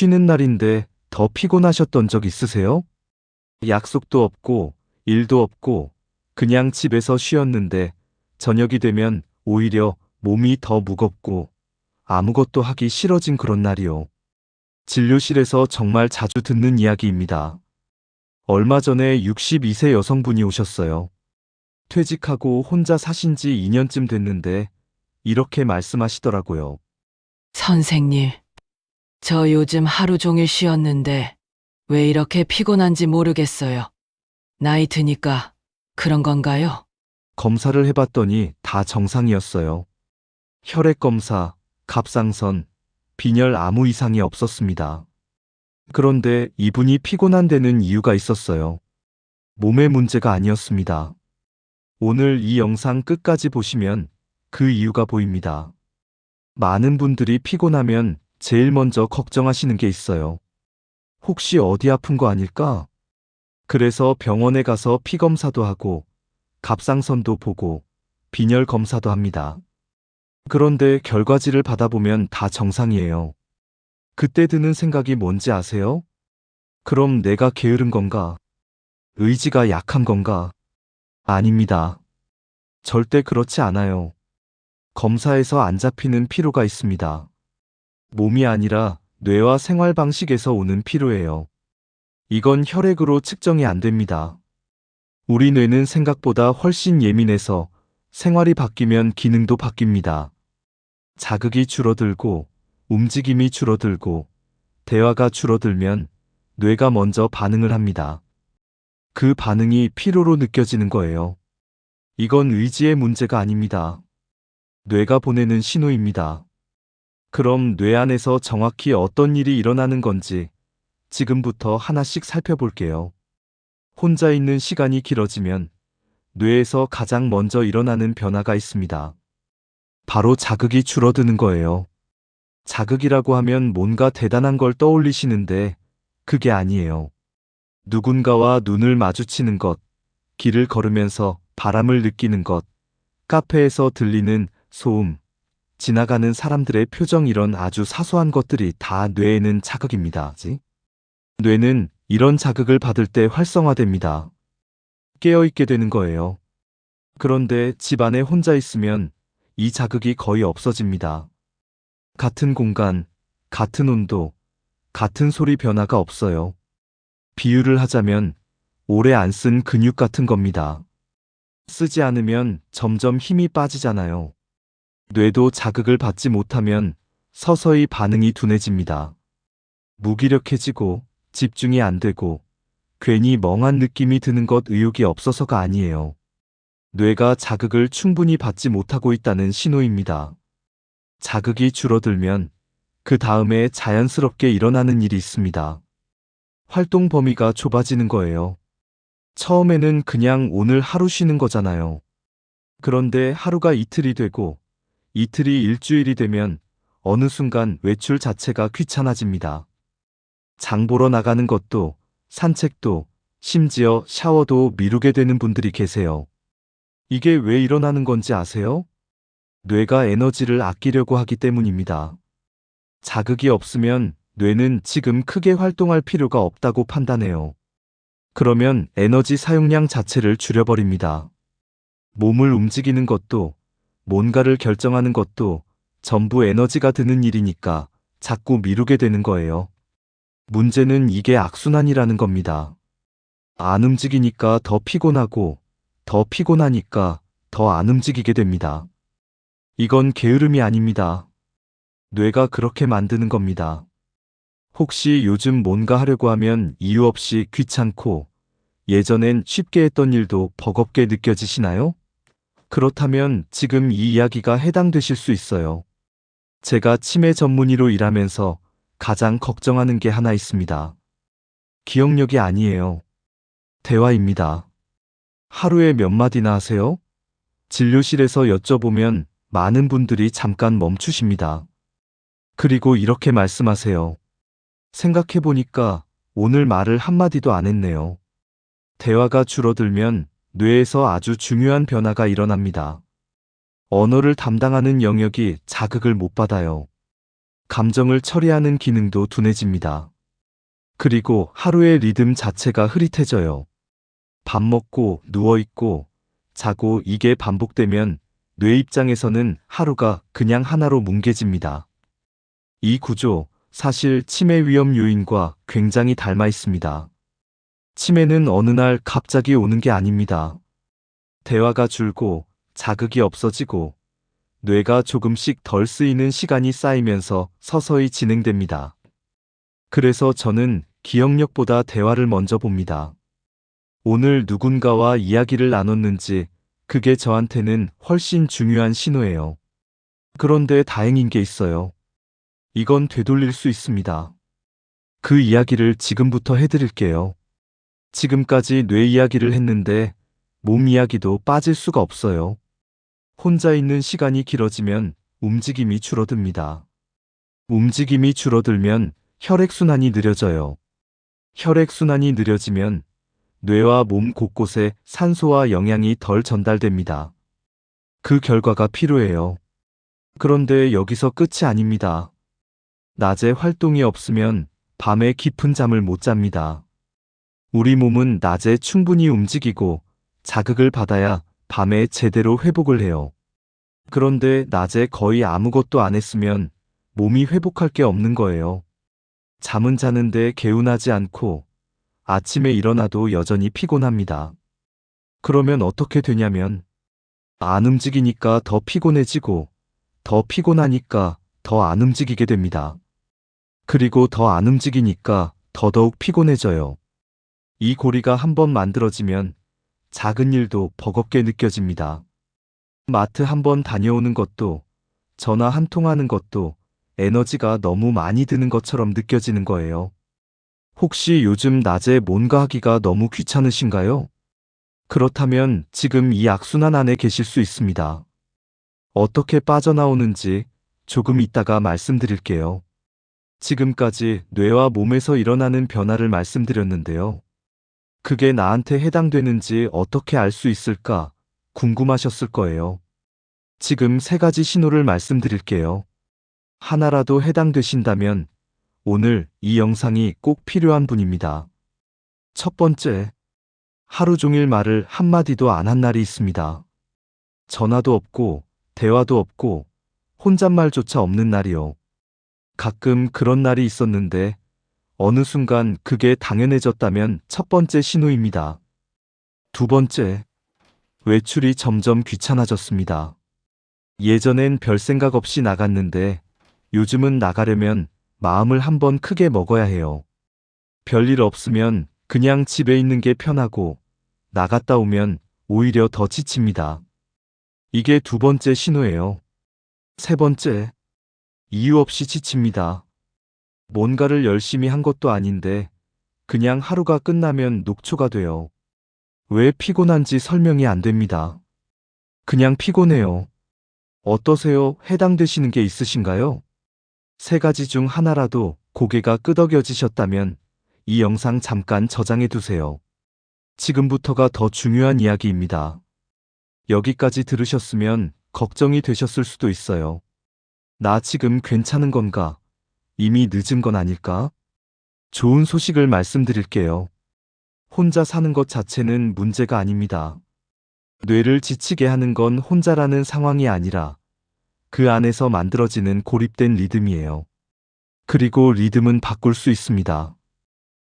쉬는 날인데 더 피곤하셨던 적 있으세요? 약속도 없고 일도 없고 그냥 집에서 쉬었는데 저녁이 되면 오히려 몸이 더 무겁고 아무것도 하기 싫어진 그런 날이요. 진료실에서 정말 자주 듣는 이야기입니다. 얼마 전에 62세 여성분이 오셨어요. 퇴직하고 혼자 사신 지 2년쯤 됐는데 이렇게 말씀하시더라고요. 선생님, 저 요즘 하루 종일 쉬었는데 왜 이렇게 피곤한지 모르겠어요. 나이 드니까 그런 건가요? 검사를 해봤더니 다 정상이었어요. 혈액 검사, 갑상선, 빈혈 아무 이상이 없었습니다. 그런데 이분이 피곤한 데는 이유가 있었어요. 몸의 문제가 아니었습니다. 오늘 이 영상 끝까지 보시면 그 이유가 보입니다. 많은 분들이 피곤하면 제일 먼저 걱정하시는 게 있어요. 혹시 어디 아픈 거 아닐까? 그래서 병원에 가서 피 검사도 하고 갑상선도 보고 빈혈 검사도 합니다. 그런데 결과지를 받아보면 다 정상이에요. 그때 드는 생각이 뭔지 아세요? 그럼 내가 게으른 건가? 의지가 약한 건가? 아닙니다. 절대 그렇지 않아요. 검사에서 안 잡히는 피로가 있습니다. 몸이 아니라 뇌와 생활 방식에서 오는 피로예요. 이건 혈액으로 측정이 안 됩니다. 우리 뇌는 생각보다 훨씬 예민해서 생활이 바뀌면 기능도 바뀝니다. 자극이 줄어들고 움직임이 줄어들고 대화가 줄어들면 뇌가 먼저 반응을 합니다. 그 반응이 피로로 느껴지는 거예요. 이건 의지의 문제가 아닙니다. 뇌가 보내는 신호입니다. 그럼 뇌 안에서 정확히 어떤 일이 일어나는 건지 지금부터 하나씩 살펴볼게요. 혼자 있는 시간이 길어지면 뇌에서 가장 먼저 일어나는 변화가 있습니다. 바로 자극이 줄어드는 거예요. 자극이라고 하면 뭔가 대단한 걸 떠올리시는데 그게 아니에요. 누군가와 눈을 마주치는 것, 길을 걸으면서 바람을 느끼는 것, 카페에서 들리는 소음, 지나가는 사람들의 표정 이런 아주 사소한 것들이 다 뇌에는 자극입니다. 뇌는 이런 자극을 받을 때 활성화됩니다. 깨어있게 되는 거예요. 그런데 집 안에 혼자 있으면 이 자극이 거의 없어집니다. 같은 공간, 같은 온도, 같은 소리 변화가 없어요. 비유를 하자면 오래 안 쓴 근육 같은 겁니다. 쓰지 않으면 점점 힘이 빠지잖아요. 뇌도 자극을 받지 못하면 서서히 반응이 둔해집니다. 무기력해지고 집중이 안 되고 괜히 멍한 느낌이 드는 것 의욕이 없어서가 아니에요. 뇌가 자극을 충분히 받지 못하고 있다는 신호입니다. 자극이 줄어들면 그 다음에 자연스럽게 일어나는 일이 있습니다. 활동 범위가 좁아지는 거예요. 처음에는 그냥 오늘 하루 쉬는 거잖아요. 그런데 하루가 이틀이 되고 이틀이 일주일이 되면 어느 순간 외출 자체가 귀찮아집니다. 장 보러 나가는 것도 산책도 심지어 샤워도 미루게 되는 분들이 계세요. 이게 왜 일어나는 건지 아세요? 뇌가 에너지를 아끼려고 하기 때문입니다. 자극이 없으면 뇌는 지금 크게 활동할 필요가 없다고 판단해요. 그러면 에너지 사용량 자체를 줄여버립니다. 몸을 움직이는 것도 뭔가를 결정하는 것도 전부 에너지가 드는 일이니까 자꾸 미루게 되는 거예요. 문제는 이게 악순환이라는 겁니다. 안 움직이니까 더 피곤하고 더 피곤하니까 더 안 움직이게 됩니다. 이건 게으름이 아닙니다. 뇌가 그렇게 만드는 겁니다. 혹시 요즘 뭔가 하려고 하면 이유 없이 귀찮고 예전엔 쉽게 했던 일도 버겁게 느껴지시나요? 그렇다면 지금 이 이야기가 해당되실 수 있어요. 제가 치매 전문의로 일하면서 가장 걱정하는 게 하나 있습니다. 기억력이 아니에요. 대화입니다. 하루에 몇 마디나 하세요? 진료실에서 여쭤보면 많은 분들이 잠깐 멈추십니다. 그리고 이렇게 말씀하세요. 생각해보니까 오늘 말을 한마디도 안 했네요. 대화가 줄어들면 뇌에서 아주 중요한 변화가 일어납니다. 언어를 담당하는 영역이 자극을 못 받아요. 감정을 처리하는 기능도 둔해집니다. 그리고 하루의 리듬 자체가 흐릿해져요. 밥 먹고 누워있고 자고 이게 반복되면 뇌 입장에서는 하루가 그냥 하나로 뭉개집니다. 이 구조, 사실 치매 위험 요인과 굉장히 닮아 있습니다. 치매는 어느 날 갑자기 오는 게 아닙니다. 대화가 줄고 자극이 없어지고 뇌가 조금씩 덜 쓰이는 시간이 쌓이면서 서서히 진행됩니다. 그래서 저는 기억력보다 대화를 먼저 봅니다. 오늘 누군가와 이야기를 나눴는지 그게 저한테는 훨씬 중요한 신호예요. 그런데 다행인 게 있어요. 이건 되돌릴 수 있습니다. 그 이야기를 지금부터 해드릴게요. 지금까지 뇌 이야기를 했는데 몸 이야기도 빠질 수가 없어요. 혼자 있는 시간이 길어지면 움직임이 줄어듭니다. 움직임이 줄어들면 혈액순환이 느려져요. 혈액순환이 느려지면 뇌와 몸 곳곳에 산소와 영양이 덜 전달됩니다. 그 결과가 필요해요. 그런데 여기서 끝이 아닙니다. 낮에 활동이 없으면 밤에 깊은 잠을 못 잡니다. 우리 몸은 낮에 충분히 움직이고 자극을 받아야 밤에 제대로 회복을 해요. 그런데 낮에 거의 아무것도 안 했으면 몸이 회복할 게 없는 거예요. 잠은 자는데 개운하지 않고 아침에 일어나도 여전히 피곤합니다. 그러면 어떻게 되냐면 안 움직이니까 더 피곤해지고 더 피곤하니까 더 안 움직이게 됩니다. 그리고 더 안 움직이니까 더더욱 피곤해져요. 이 고리가 한번 만들어지면 작은 일도 버겁게 느껴집니다. 마트 한번 다녀오는 것도 전화 한 통 하는 것도 에너지가 너무 많이 드는 것처럼 느껴지는 거예요. 혹시 요즘 낮에 뭔가 하기가 너무 귀찮으신가요? 그렇다면 지금 이 악순환 안에 계실 수 있습니다. 어떻게 빠져나오는지 조금 이따가 말씀드릴게요. 지금까지 뇌와 몸에서 일어나는 변화를 말씀드렸는데요. 그게 나한테 해당되는지 어떻게 알 수 있을까 궁금하셨을 거예요. 지금 3가지 신호를 말씀드릴게요. 하나라도 해당되신다면 오늘 이 영상이 꼭 필요한 분입니다. 첫 번째, 하루 종일 말을 한마디도 안 한 날이 있습니다. 전화도 없고 대화도 없고 혼잣말조차 없는 날이요. 가끔 그런 날이 있었는데 어느 순간 그게 당연해졌다면 첫 번째 신호입니다. 두 번째, 외출이 점점 귀찮아졌습니다. 예전엔 별 생각 없이 나갔는데 요즘은 나가려면 마음을 한번 크게 먹어야 해요. 별일 없으면 그냥 집에 있는 게 편하고 나갔다 오면 오히려 더 지칩니다. 이게 두 번째 신호예요. 세 번째, 이유 없이 지칩니다. 뭔가를 열심히 한 것도 아닌데 그냥 하루가 끝나면 녹초가 돼요. 왜 피곤한지 설명이 안 됩니다. 그냥 피곤해요. 어떠세요? 해당되시는 게 있으신가요? 3가지 중 하나라도 고개가 끄덕여지셨다면 이 영상 잠깐 저장해 두세요. 지금부터가 더 중요한 이야기입니다. 여기까지 들으셨으면 걱정이 되셨을 수도 있어요. 나 지금 괜찮은 건가? 이미 늦은 건 아닐까? 좋은 소식을 말씀드릴게요. 혼자 사는 것 자체는 문제가 아닙니다. 뇌를 지치게 하는 건 혼자라는 상황이 아니라 그 안에서 만들어지는 고립된 리듬이에요. 그리고 리듬은 바꿀 수 있습니다.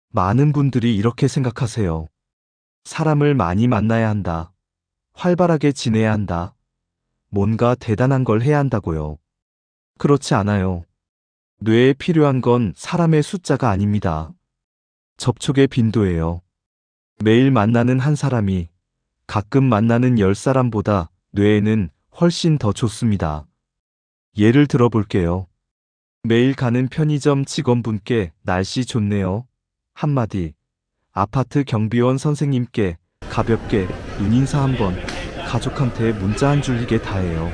많은 분들이 이렇게 생각하세요. 사람을 많이 만나야 한다. 활발하게 지내야 한다. 뭔가 대단한 걸 해야 한다고요. 그렇지 않아요. 뇌에 필요한 건 사람의 숫자가 아닙니다. 접촉의 빈도예요. 매일 만나는 한 사람이 가끔 만나는 10사람보다 뇌에는 훨씬 더 좋습니다. 예를 들어 볼게요. 매일 가는 편의점 직원분께 날씨 좋네요. 한마디. 아파트 경비원 선생님께 가볍게 눈인사 한번. 가족한테 문자 한 줄 이게 다예요.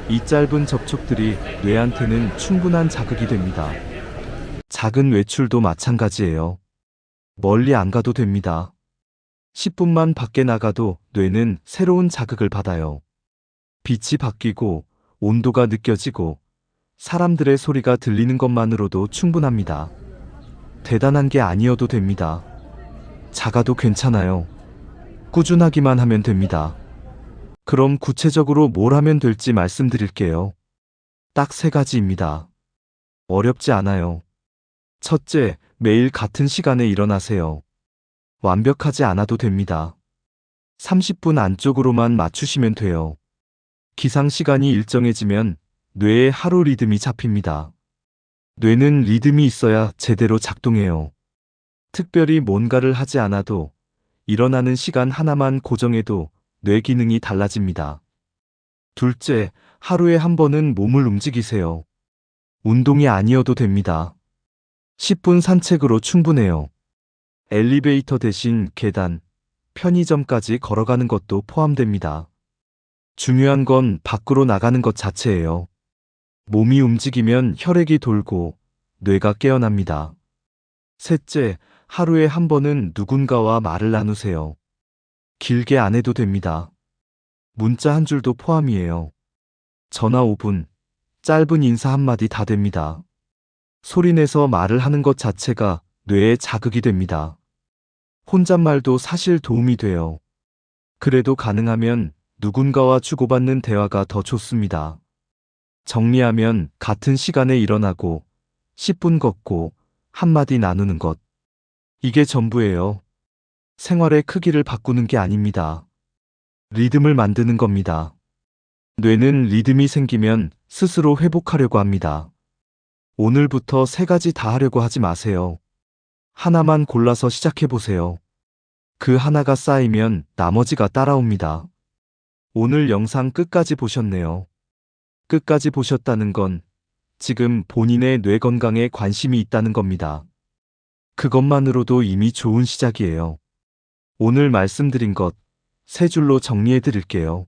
이 짧은 접촉들이 뇌한테는 충분한 자극이 됩니다. 작은 외출도 마찬가지예요. 멀리 안 가도 됩니다. 10분만 밖에 나가도 뇌는 새로운 자극을 받아요. 빛이 바뀌고 온도가 느껴지고 사람들의 소리가 들리는 것만으로도 충분합니다. 대단한 게 아니어도 됩니다. 작아도 괜찮아요. 꾸준하기만 하면 됩니다. 그럼 구체적으로 뭘 하면 될지 말씀드릴게요. 딱 3가지입니다. 어렵지 않아요. 첫째, 매일 같은 시간에 일어나세요. 완벽하지 않아도 됩니다. 30분 안쪽으로만 맞추시면 돼요. 기상 시간이 일정해지면 뇌의 하루 리듬이 잡힙니다. 뇌는 리듬이 있어야 제대로 작동해요. 특별히 뭔가를 하지 않아도 일어나는 시간 하나만 고정해도 뇌 기능이 달라집니다. 둘째, 하루에 한 번은 몸을 움직이세요. 운동이 아니어도 됩니다. 10분 산책으로 충분해요. 엘리베이터 대신 계단, 편의점까지 걸어가는 것도 포함됩니다. 중요한 건 밖으로 나가는 것 자체예요. 몸이 움직이면 혈액이 돌고 뇌가 깨어납니다. 셋째, 하루에 한 번은 누군가와 말을 나누세요. 길게 안 해도 됩니다. 문자 한 줄도 포함이에요. 전화 5분, 짧은 인사 한마디 다 됩니다. 소리내서 말을 하는 것 자체가 뇌에 자극이 됩니다. 혼잣말도 사실 도움이 돼요. 그래도 가능하면 누군가와 주고받는 대화가 더 좋습니다. 정리하면 같은 시간에 일어나고 10분 걷고 한마디 나누는 것. 이게 전부예요. 생활의 크기를 바꾸는 게 아닙니다. 리듬을 만드는 겁니다. 뇌는 리듬이 생기면 스스로 회복하려고 합니다. 오늘부터 3가지 다 하려고 하지 마세요. 하나만 골라서 시작해보세요. 그 하나가 쌓이면 나머지가 따라옵니다. 오늘 영상 끝까지 보셨네요. 끝까지 보셨다는 건 지금 본인의 뇌 건강에 관심이 있다는 겁니다. 그것만으로도 이미 좋은 시작이에요. 오늘 말씀드린 것 3줄로 정리해 드릴게요.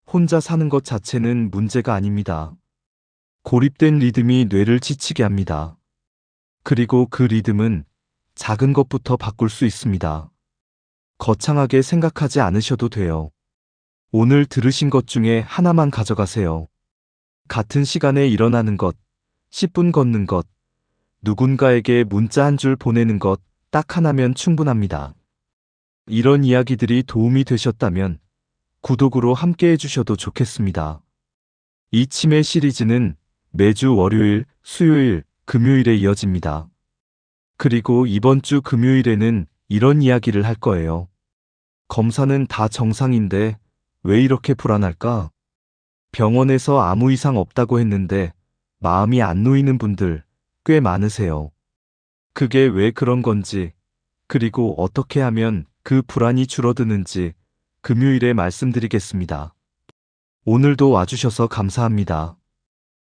혼자 사는 것 자체는 문제가 아닙니다. 고립된 리듬이 뇌를 지치게 합니다. 그리고 그 리듬은 작은 것부터 바꿀 수 있습니다. 거창하게 생각하지 않으셔도 돼요. 오늘 들으신 것 중에 하나만 가져가세요. 같은 시간에 일어나는 것, 10분 걷는 것, 누군가에게 문자 한 줄 보내는 것 딱 하나면 충분합니다. 이런 이야기들이 도움이 되셨다면 구독으로 함께 해주셔도 좋겠습니다. 이 치매 시리즈는 매주 월요일, 수요일, 금요일에 이어집니다. 그리고 이번 주 금요일에는 이런 이야기를 할 거예요. 검사는 다 정상인데 왜 이렇게 불안할까? 병원에서 아무 이상 없다고 했는데 마음이 안 놓이는 분들 꽤 많으세요. 그게 왜 그런 건지, 그리고 어떻게 하면 그 불안이 줄어드는지 금요일에 말씀드리겠습니다. 오늘도 와주셔서 감사합니다.